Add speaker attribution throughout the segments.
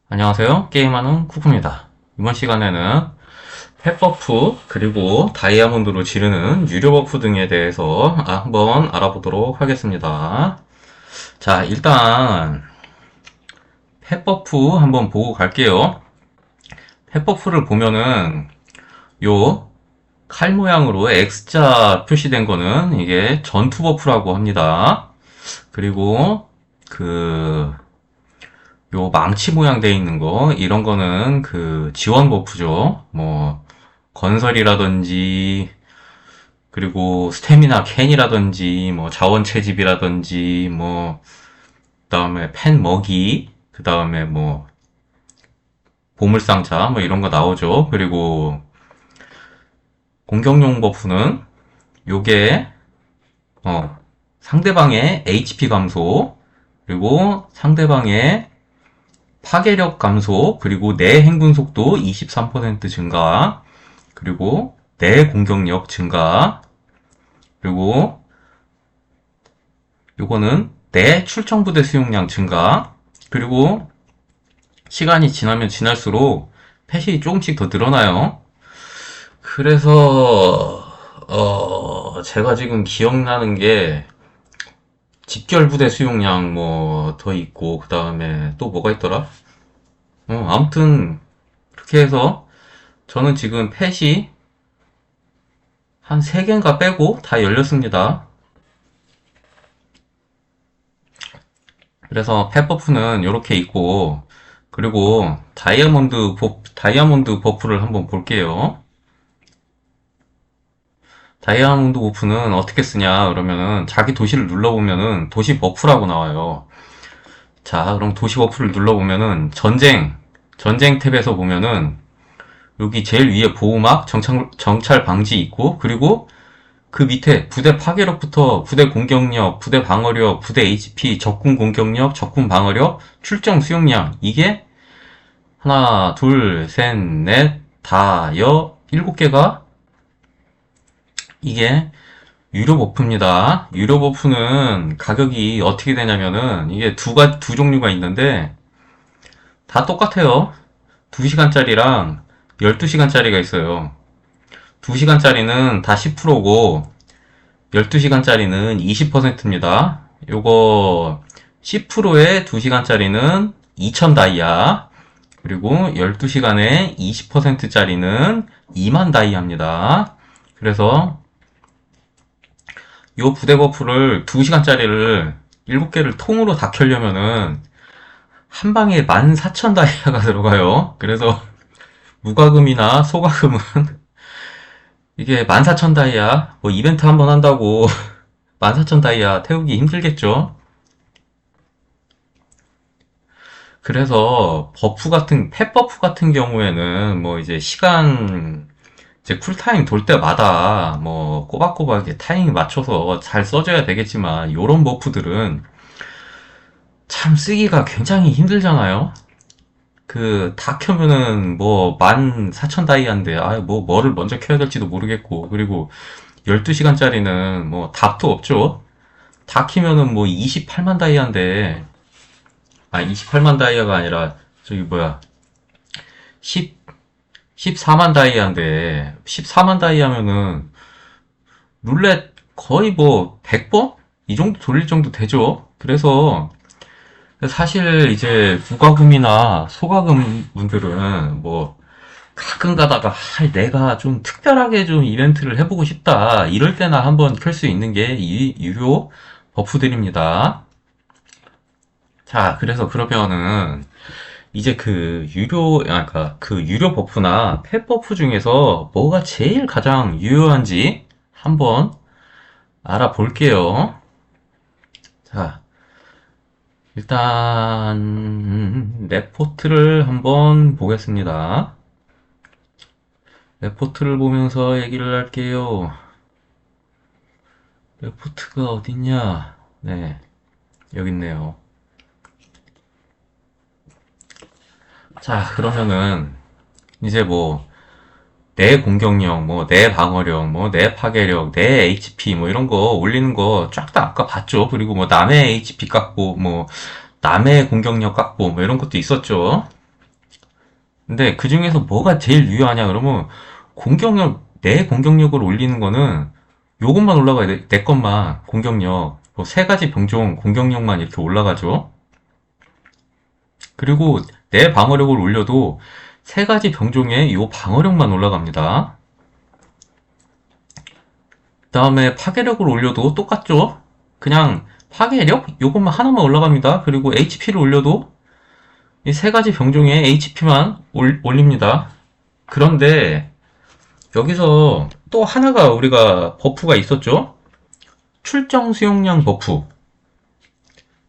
Speaker 1: 안녕하세요. 게임하는 쿠쿠입니다. 이번 시간에는 펫 버프 그리고 다이아몬드로 지르는 유료 버프 등에 대해서 한번 알아보도록 하겠습니다. 자, 일단 펫 버프 한번 보고 갈게요. 펫 버프를 보면은 요 칼 모양으로 X자 표시된 거는 이게 전투 버프라고 합니다. 그리고 요 망치 모양 돼 있는 거 이런 거는 그 지원 버프죠. 뭐 건설이라든지 그리고 스태미나 캔이라든지 뭐 자원 채집이라든지 뭐 그다음에 펜 먹이 그다음에 뭐 보물상자 뭐 이런 거 나오죠. 그리고 공격용 버프는 요게 상대방의 HP 감소 그리고 상대방의 파괴력 감소, 그리고 내 행군 속도 23% 증가, 그리고 내 공격력 증가, 그리고 요거는 내 출정 부대 수용량 증가, 그리고 시간이 지나면 지날수록 펫이 조금씩 더 늘어나요. 그래서 제가 지금 기억나는 게 집결 부대 수용량 뭐 더 있고 그 다음에 또 뭐가 있더라? 아무튼 그렇게 해서 저는 지금 펫이 한 3개인가 빼고 다 열렸습니다. 그래서 펫 버프는 이렇게 있고 그리고 다이아몬드 버프를 한번 볼게요. 다이아몬드 버프는 어떻게 쓰냐 그러면은 자기 도시를 눌러보면은 도시 버프라고 나와요. 자, 그럼 도시 버프를 눌러보면은 전쟁 탭에서 보면은 여기 제일 위에 보호막, 정찰 방지 있고, 그리고 그 밑에 부대 파괴력부터 부대 공격력, 부대 방어력, 부대 HP, 적군 공격력, 적군 방어력, 출정 수용량. 이게 하나, 둘, 셋, 넷, 다, 7개가 이게 유료 버프입니다. 유료 버프는 가격이 어떻게 되냐면은 이게 두 종류가 있는데 다 똑같아요. 2시간짜리랑 12시간짜리가 있어요. 2시간짜리는 다 10%고 12시간짜리는 20%입니다. 요거 10%의 2시간짜리는 2000 다이아 그리고 12시간에 20%짜리는 2만 다이아입니다. 그래서 요 부대 버프를 2시간짜리를 7개를 통으로 다 켜려면은 한 방에 14,000 다이아가 들어가요. 그래서 무과금이나 소과금은 이게 14,000 다이아 뭐 이벤트 한번 한다고 14,000 다이아 태우기 힘들겠죠. 그래서 펫 버프 같은 경우에는 뭐 이제 이제 쿨타임 돌 때마다 뭐 꼬박꼬박 이렇게 타이밍 맞춰서 잘 써줘야 되겠지만 요런 버프들은 참 쓰기가 굉장히 힘들잖아요. 다 켜면은 뭐 14,000 다이아인데 뭐를 먼저 켜야 될지도 모르겠고 그리고 12시간짜리는 뭐 답도 없죠. 다 키면은 뭐 28만 다이아인데 28만 다이아가 아니라 저기 뭐야 10 14만 다이아인데 14만 다이아면은 룰렛 거의 뭐 100번? 이 정도 돌릴 정도 되죠. 그래서 사실 이제 무과금이나 소과금 분들은 뭐 가끔 가다가 내가 좀 특별하게 좀 이벤트를 해보고 싶다 이럴 때나 한번 켤 수 있는 게 이 유료 버프들입니다. 자, 그래서 그러면은 이제 그 유료 버프나 펫 버프 중에서 뭐가 제일 가장 유효한지 한번 알아볼게요. 자, 일단 레포트를 한번 보겠습니다. 레포트를 보면서 얘기를 할게요. 레포트가 어딨냐? 네, 여기 있네요. 자, 그러면은 이제 뭐 내 공격력, 뭐 내 방어력, 뭐 내 파괴력, 내 HP 뭐 이런 거 올리는 거 쫙 다 아까 봤죠. 그리고 뭐 남의 HP 깎고 뭐 남의 공격력 깎고 뭐 이런 것도 있었죠. 근데 그 중에서 뭐가 제일 유효하냐 그러면 내 공격력을 올리는 거는 요것만 올라가야 돼. 내 것만 공격력. 뭐 세 가지 병종 공격력만 이렇게 올라가죠. 그리고 내 방어력을 올려도 세 가지 병종의 요 방어력만 올라갑니다. 그 다음에 파괴력을 올려도 똑같죠? 그냥 파괴력? 요것만 하나만 올라갑니다. 그리고 HP를 올려도 이 세 가지 병종의 HP만 올립니다. 그런데 여기서 또 하나가 우리가 버프가 있었죠? 출정 수용량 버프.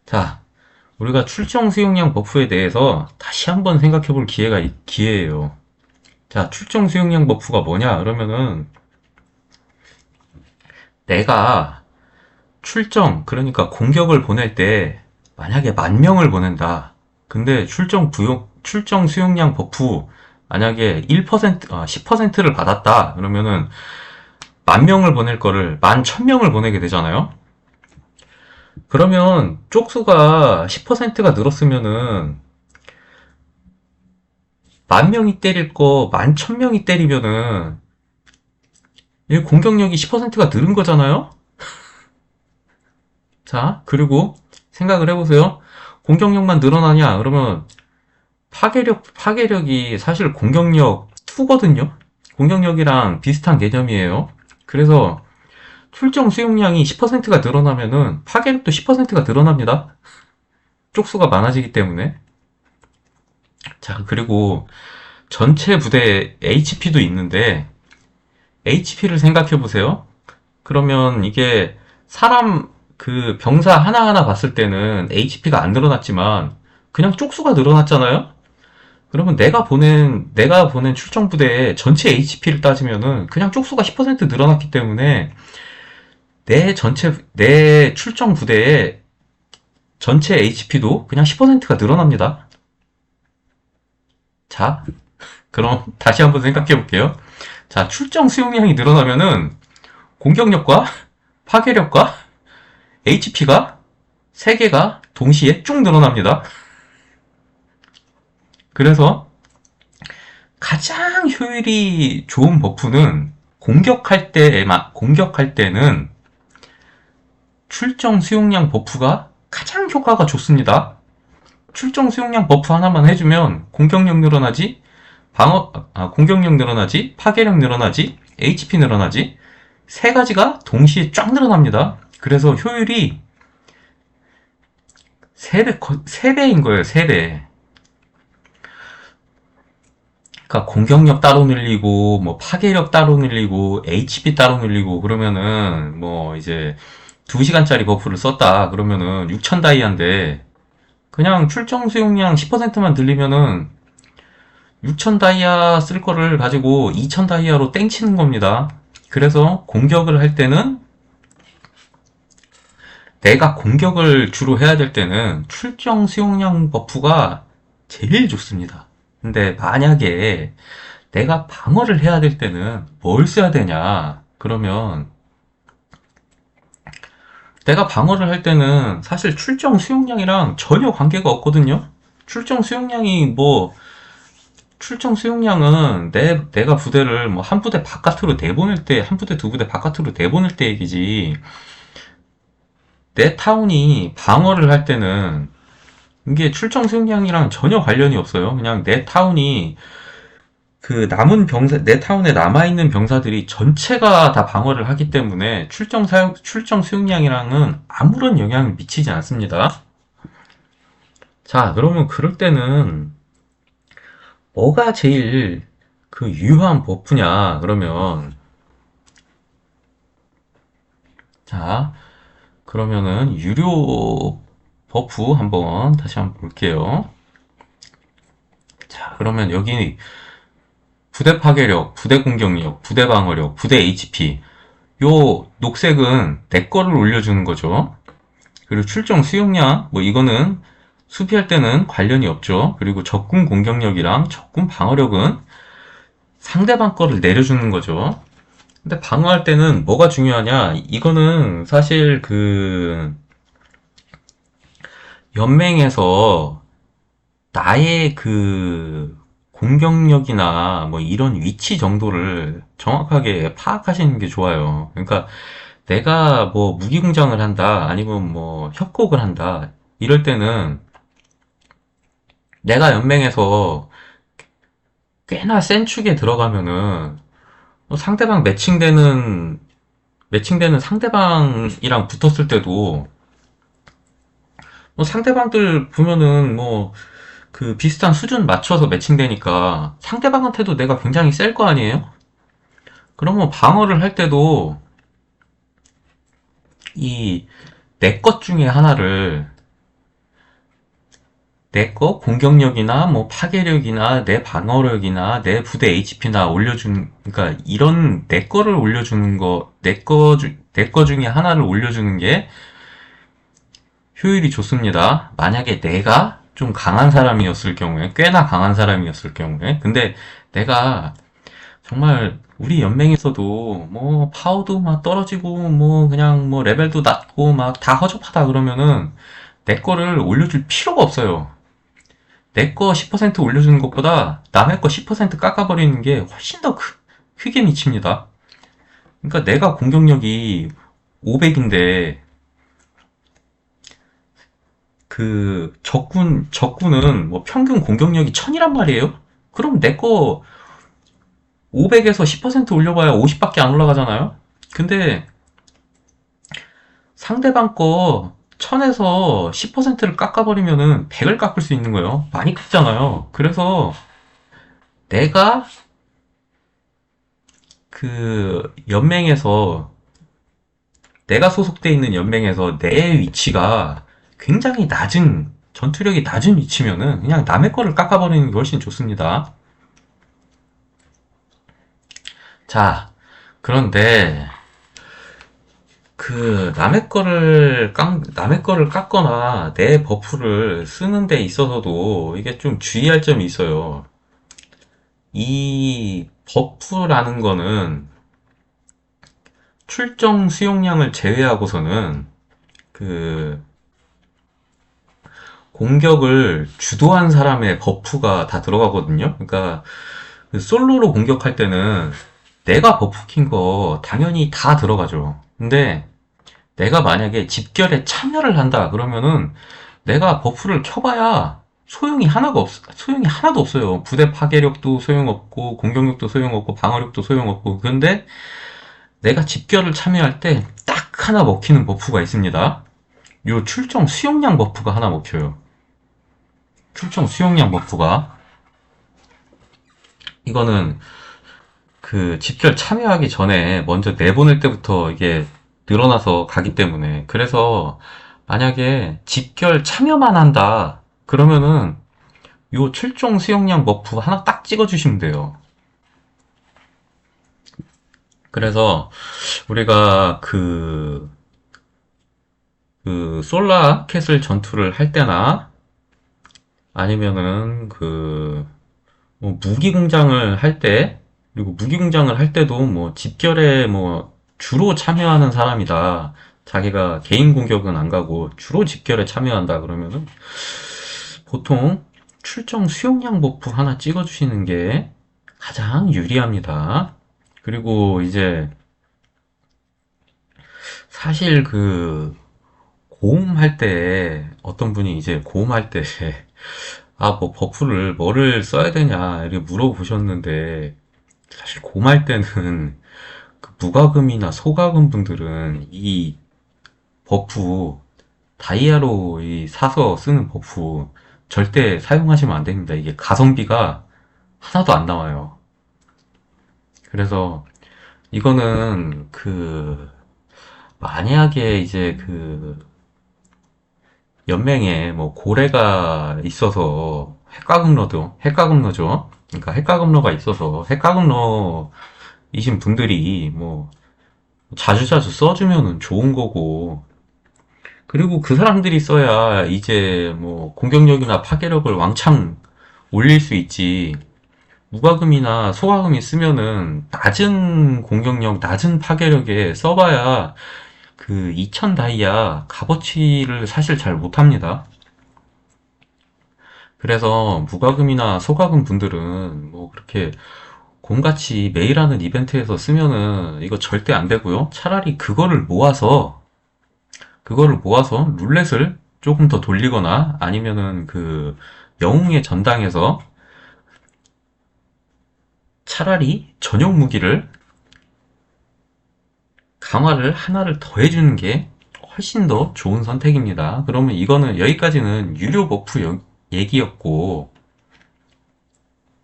Speaker 1: 자, 우리가 출정 수용량 버프에 대해서 다시 한번 생각해 볼 기회예요. 자, 출정 수용량 버프가 뭐냐? 그러면은 내가 그러니까 공격을 보낼 때 만약에 10,000명을 보낸다. 근데 출정 수용량 버프 만약에 10%를 받았다. 그러면은 10,000명을 보낼 거를 11,000명을 보내게 되잖아요. 그러면 쪽수가 10%가 늘었으면은 10,000명이 때릴 거 11,000명이 때리면은 이 공격력이 10%가 늘은 거잖아요. 자, 그리고 생각을 해보세요. 공격력만 늘어나냐? 그러면 파괴력이 사실 공격력 2거든요? 공격력이랑 비슷한 개념이에요. 그래서 출정 수용량이 10%가 늘어나면은 파괴력도 10%가 늘어납니다. 쪽수가 많아지기 때문에. 자, 그리고 전체 부대에 HP도 있는데, HP를 생각해 보세요. 그러면 이게 그 병사 하나하나 봤을 때는 HP가 안 늘어났지만, 그냥 쪽수가 늘어났잖아요? 그러면 내가 보낸 출정 부대의 전체 HP를 따지면은 그냥 쪽수가 10% 늘어났기 때문에 내 출정 부대의 전체 HP도 그냥 10%가 늘어납니다. 자, 그럼 다시 한번 생각해 볼게요. 자, 출정 수용량이 늘어나면은 공격력과 파괴력과 HP가 세 개가 동시에 쭉 늘어납니다. 그래서 가장 효율이 좋은 버프는 공격할 때는 출정 수용량 버프가 가장 효과가 좋습니다. 출정 수용량 버프 하나만 해주면 공격력 늘어나지, 파괴력 늘어나지, HP 늘어나지, 세 가지가 동시에 쫙 늘어납니다. 그래서 효율이 3배인 거예요, 3배. 그러니까 공격력 따로 늘리고, 뭐 파괴력 따로 늘리고, HP 따로 늘리고, 그러면은, 뭐 이제 2시간짜리 버프를 썼다. 그러면은 6,000 다이아인데, 그냥 출정 수용량 10%만 늘리면은 6,000 다이아 쓸 거를 가지고 2,000 다이아로 땡치는 겁니다. 그래서 공격을 할 때는 내가 공격을 주로 해야 될 때는 출정 수용량 버프가 제일 좋습니다. 근데 만약에 내가 방어를 해야 될 때는 뭘 써야 되냐? 그러면 내가 방어를 할 때는 사실 출정 수용량이랑 전혀 관계가 없거든요? 출정 수용량은 내가 부대를 뭐 한 부대 바깥으로 내보낼 때, 한 부대, 두 부대 바깥으로 내보낼 때 얘기지. 내 타운이 방어를 할 때는 이게 출정 수용량이랑 전혀 관련이 없어요. 그냥 내 타운이 내 타운에 남아있는 병사들이 전체가 다 방어를 하기 때문에 출정 수용량이랑은 아무런 영향을 미치지 않습니다. 자, 그러면 그럴 때는 뭐가 제일 유효한 버프냐, 그러면. 자, 그러면은 유료 버프 다시 한번 볼게요. 자, 그러면 여기 부대 파괴력, 부대 공격력, 부대 방어력, 부대 HP. 요 녹색은 내 거를 올려주는 거죠. 그리고 출정 수용량, 뭐 이거는 수비할 때는 관련이 없죠. 그리고 적군 공격력이랑 적군 방어력은 상대방 거를 내려주는 거죠. 근데 방어할 때는 뭐가 중요하냐? 이거는 사실 연맹에서 나의 공격력이나 뭐 이런 위치 정도를 정확하게 파악하시는 게 좋아요. 그러니까 내가 뭐 무기공장을 한다, 아니면 뭐 협곡을 한다, 이럴 때는 내가 연맹에서 꽤나 센 축에 들어가면은 상대방 매칭되는 상대방이랑 붙었을 때도 상대방들 보면은 뭐 그 비슷한 수준 맞춰서 매칭되니까 상대방한테도 내가 굉장히 셀 거 아니에요? 그러면 방어를 할 때도 이 내 것 중에 하나를 내 거 공격력이나 뭐 파괴력이나 내 방어력이나 내 부대 HP나 그러니까 이런 내 거를 올려주는 거, 내 거 중에 하나를 올려주는 게 효율이 좋습니다. 만약에 내가 좀 강한 사람이었을 경우에, 꽤나 강한 사람이었을 경우에, 근데 내가 정말 우리 연맹에서도 뭐 파워도 막 떨어지고 뭐 그냥 뭐 레벨도 낮고 막 다 허접하다 그러면은 내 거를 올려줄 필요가 없어요. 내 거 10% 올려주는 것보다 남의 거 10% 깎아버리는 게 훨씬 더 크게 미칩니다. 그러니까 내가 공격력이 500인데 그 적군은 뭐 평균 공격력이 1000이란 말이에요? 그럼 내 거 500에서 10% 올려봐야 50밖에 안 올라가잖아요? 근데 상대방 거 1000에서 10%를 깎아버리면은 100을 깎을 수 있는 거예요. 많이 깎잖아요. 그래서 내가 그 연맹에서 내가 소속돼 있는 연맹에서 내 위치가 굉장히 낮은 전투력이 낮은 위치면은 그냥 남의 거를 깎아버리는 게 훨씬 좋습니다. 자, 그런데 그 남의 거를 깎거나 내 버프를 쓰는 데 있어서도 이게 좀 주의할 점이 있어요. 이 버프라는 거는 출정 수용량을 제외하고서는 그 공격을 주도한 사람의 버프가 다 들어가거든요. 그러니까 그 솔로로 공격할 때는 내가 버프 킨 거 당연히 다 들어가죠. 근데 내가 만약에 집결에 참여를 한다 그러면은 내가 버프를 켜봐야 소용이 하나도 없어요. 부대 파괴력도 소용없고 공격력도 소용없고 방어력도 소용없고. 그런데 내가 집결을 참여할 때 딱 하나 먹히는 버프가 있습니다. 요 출정 수용량 버프가 하나 먹혀요. 출정 수용량 버프가, 이거는 그 집결 참여하기 전에 먼저 내보낼 때부터 이게 늘어나서 가기 때문에, 그래서 만약에 집결 참여만 한다 그러면은 요 출정 수용량 버프 하나 딱 찍어주시면 돼요. 그래서 우리가 그 솔라 캐슬 전투를 할 때나 아니면은 뭐 무기 공장을 할 때, 그리고 무기 공장을 할 때도 뭐 집결에 뭐 주로 참여하는 사람이다. 자기가 개인 공격은 안 가고 주로 집결에 참여한다 그러면은 보통 출정 수용량 버프 하나 찍어주시는 게 가장 유리합니다. 그리고 이제 사실 그 고음할 때 어떤 분이 이제 고음할 때 아, 뭐 버프를 뭐를 써야 되냐 이렇게 물어보셨는데, 사실 고음할 때는 그 무과금이나 소과금 분들은 이 버프 다이아로 사서 쓰는 버프 절대 사용하시면 안 됩니다. 이게 가성비가 하나도 안 나와요. 그래서 이거는 만약에 이제 연맹에 뭐 고래가 있어서 핵가금러죠. 그러니까 핵가금러가 있어서 핵가금러이신 분들이 뭐 자주자주 써주면은 좋은 거고, 그리고 그 사람들이 써야 이제 뭐 공격력이나 파괴력을 왕창 올릴 수 있지. 무과금이나 소과금이 쓰면은 낮은 공격력, 낮은 파괴력에 써봐야 그 2000 다이아 값어치를 사실 잘 못합니다. 그래서 무과금이나 소과금 분들은 뭐 그렇게 곰같이 매일 하는 이벤트에서 쓰면은 이거 절대 안 되고요. 차라리 그거를 모아서 룰렛을 조금 더 돌리거나 아니면은 그 영웅의 전당에서 차라리 전용 무기를 강화를 하나를 더 해주는 게 훨씬 더 좋은 선택입니다. 그러면 이거는 여기까지는 유료 버프 얘기였고,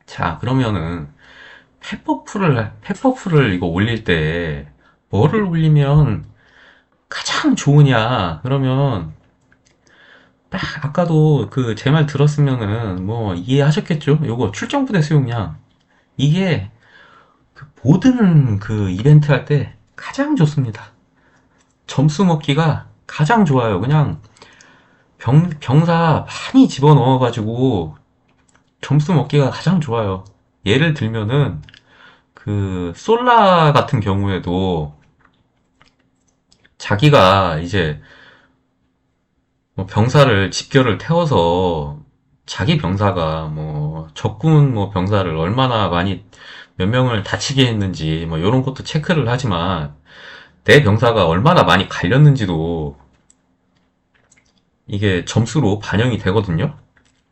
Speaker 1: 자, 그러면은 펫버프를 이거 올릴 때 뭐를 올리면 가장 좋으냐? 그러면 딱 아까도 그 제 말 들었으면은 뭐 이해하셨겠죠? 요거 출정부대 수용량. 이게 그 모든 그 이벤트 할 때 가장 좋습니다. 점수 먹기가 가장 좋아요. 그냥 병사 많이 집어넣어가지고 점수 먹기가 가장 좋아요. 예를 들면은 그 솔라 같은 경우에도 자기가 이제 뭐 병사를 집결을 태워서 자기 병사가 뭐 적군 뭐 병사를 얼마나 많이 몇 명을 다치게 했는지 뭐 이런 것도 체크를 하지만 내 병사가 얼마나 많이 갈렸는지도 이게 점수로 반영이 되거든요.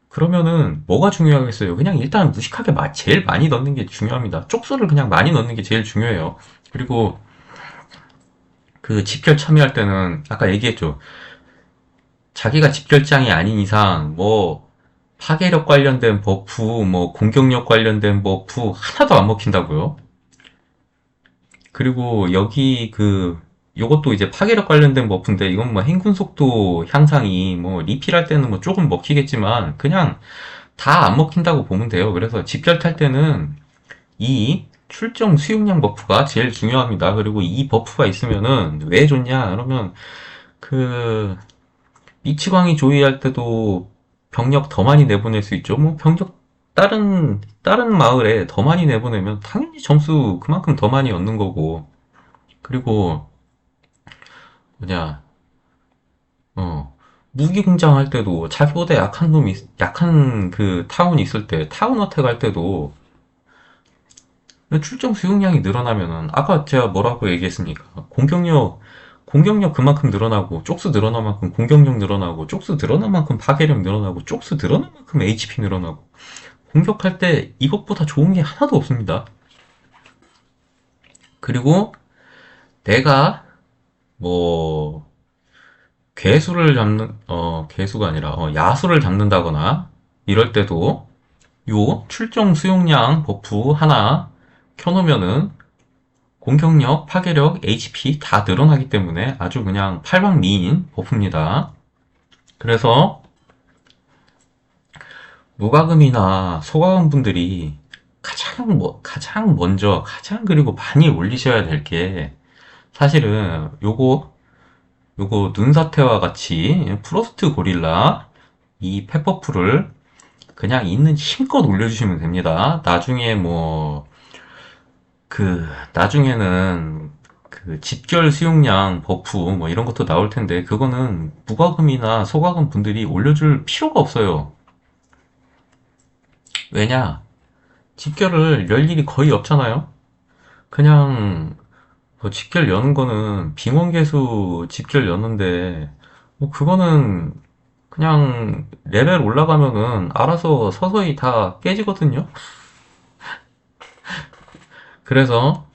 Speaker 1: 그러면은 뭐가 중요하겠어요? 그냥 일단 무식하게 제일 많이 넣는 게 중요합니다. 쪽수를 그냥 많이 넣는 게 제일 중요해요. 그리고 그 집결 참여할 때는 아까 얘기했죠. 자기가 집결장이 아닌 이상 뭐 파괴력 관련된 버프, 뭐 공격력 관련된 버프 하나도 안 먹힌다고요. 그리고 여기 그 요것도 이제 파괴력 관련된 버프인데 이건 뭐 행군 속도 향상이 뭐 리필할 때는 뭐 조금 먹히겠지만 그냥 다 안 먹힌다고 보면 돼요. 그래서 집결 탈 때는 이 출정 수용량 버프가 제일 중요합니다. 그리고 이 버프가 있으면은 왜 좋냐? 그러면 그 미치광이 조이할 때도 병력 더 많이 내보낼 수 있죠. 뭐 병력 다른 마을에 더 많이 내보내면 당연히 점수 그만큼 더 많이 얻는 거고. 그리고 뭐냐 무기 공장 할 때도 자기보다 약한 그 타운이 있을 때 타운 어택 할 때도 출정 수용량이 늘어나면은 아까 제가 뭐라고 얘기했습니까? 공격력 그만큼 늘어나고 쪽수 늘어난 만큼 공격력 늘어나고 쪽수 늘어난 만큼 파괴력 늘어나고 쪽수 늘어난 만큼 HP 늘어나고 공격할 때 이것보다 좋은 게 하나도 없습니다. 그리고 내가 뭐 괴수가 아니라 야수를 잡는다거나 이럴 때도 요 출정 수용량 버프 하나 켜놓으면은 공격력, 파괴력, HP 다 늘어나기 때문에 아주 그냥 팔방미인 버프입니다. 그래서 무과금이나 소과금 분들이 가장 먼저 가장 그리고 많이 올리셔야 될 게 사실은 요거 눈사태와 같이 프로스트 고릴라 이 펫버프를 그냥 있는 힘껏 올려주시면 됩니다. 나중에는 그 집결 수용량 버프 뭐 이런 것도 나올 텐데 그거는 무과금이나 소과금 분들이 올려줄 필요가 없어요. 왜냐? 집결을 열 일이 거의 없잖아요. 그냥 뭐 집결 여는 거는 빙원계수 집결 여는데 뭐 그거는 그냥 레벨 올라가면은 알아서 서서히 다 깨지거든요. 그래서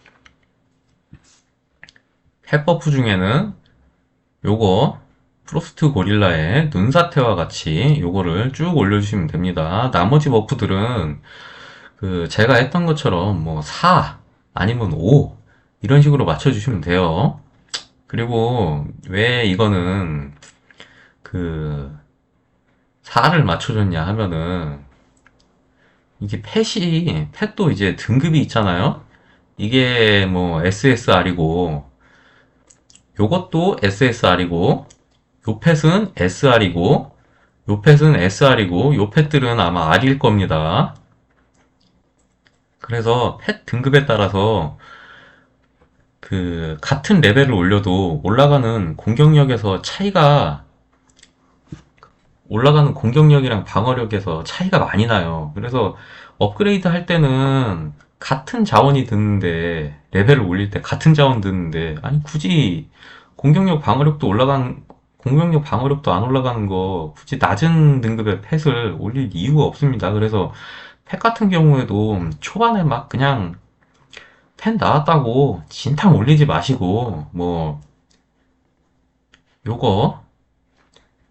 Speaker 1: 펫버프 중에는 요거 프로스트 고릴라의 눈사태와 같이 요거를 쭉 올려주시면 됩니다. 나머지 버프들은 그 제가 했던 것처럼 뭐 4 아니면 5 이런 식으로 맞춰주시면 돼요. 그리고 왜 이거는 그 4를 맞춰줬냐 하면은 이게 펫도 이제 등급이 있잖아요. 이게 뭐 SSR이고 요것도 SSR이고 요 펫은 SR이고 요 펫은 SR이고 요 펫들은 아마 R일 겁니다. 그래서 펫 등급에 따라서 그 같은 레벨을 올려도 올라가는 공격력에서 차이가 올라가는 공격력이랑 방어력에서 차이가 많이 나요. 그래서 업그레이드 할 때는 같은 자원이 드는데, 레벨을 올릴 때 같은 자원 드는데, 아니, 굳이 공격력 방어력도 안 올라가는 거, 굳이 낮은 등급의 펫을 올릴 이유가 없습니다. 그래서 펫 같은 경우에도 초반에 막 그냥 펫 나왔다고 진탕 올리지 마시고, 뭐, 요거,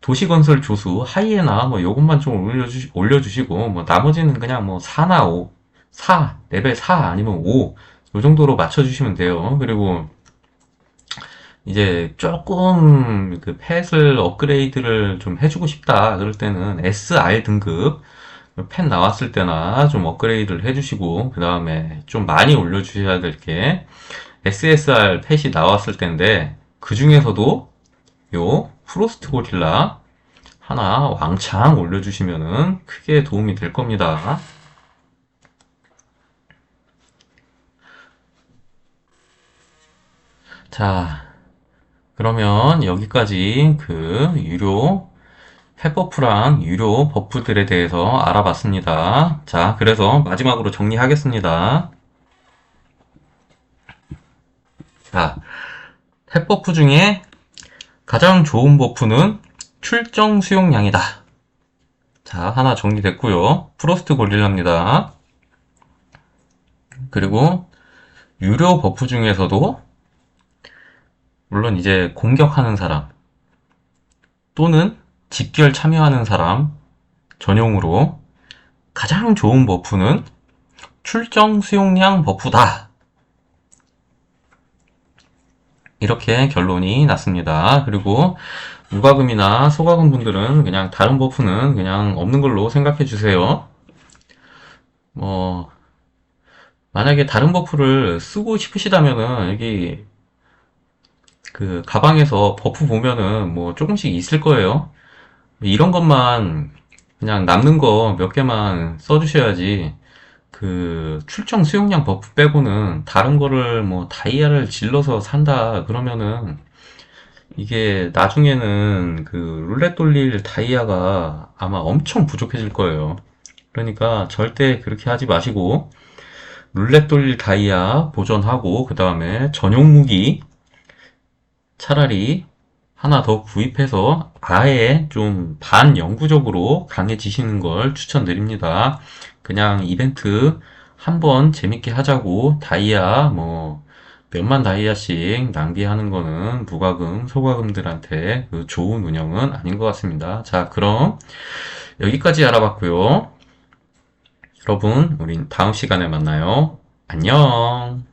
Speaker 1: 도시건설 조수, 하이에나, 뭐, 요것만 좀 올려주시고, 뭐, 나머지는 그냥 뭐, 4나 5, 4, 레벨 4 아니면 5, 요 정도로 맞춰주시면 돼요. 그리고, 이제 조금 그 펫을 업그레이드를 좀 해주고 싶다. 그럴 때는 SR 등급, 펫 나왔을 때나 좀 업그레이드를 해주시고, 그 다음에 좀 많이 올려주셔야 될 게, SSR 펫이 나왔을 텐데, 그 중에서도 요, 프로스트 고릴라, 하나 왕창 올려주시면은 크게 도움이 될 겁니다. 자, 그러면 여기까지 그 유료 펫버프랑 유료 버프들에 대해서 알아봤습니다. 자, 그래서 마지막으로 정리하겠습니다. 자, 펫버프 중에 가장 좋은 버프는 출정 수용량이다. 자, 하나 정리됐고요. 프로스트 고릴라입니다. 그리고 유료 버프 중에서도 물론 이제 공격하는 사람 또는 집결 참여하는 사람 전용으로 가장 좋은 버프는 출정 수용량 버프다. 이렇게 결론이 났습니다. 그리고 무과금이나 소과금 분들은 그냥 다른 버프는 그냥 없는 걸로 생각해 주세요. 뭐 만약에 다른 버프를 쓰고 싶으시다면은 여기 그 가방에서 버프 보면은 뭐 조금씩 있을 거예요. 이런 것만 그냥 남는 거 몇 개만 써주셔야지 그 출정 수용량 버프 빼고는 다른 거를 뭐 다이아를 질러서 산다 그러면은 이게 나중에는 그 룰렛 돌릴 다이아가 아마 엄청 부족해질 거예요. 그러니까 절대 그렇게 하지 마시고 룰렛 돌릴 다이아 보존하고 그 다음에 전용 무기 차라리 하나 더 구입해서 아예 좀 반영구적으로 강해지시는 걸 추천드립니다. 그냥 이벤트 한번 재밌게 하자고 다이아 뭐 몇만 다이아씩 낭비하는 거는 무과금, 소과금들한테 그 좋은 운영은 아닌 것 같습니다. 자, 그럼 여기까지 알아봤고요. 여러분, 우린 다음 시간에 만나요. 안녕.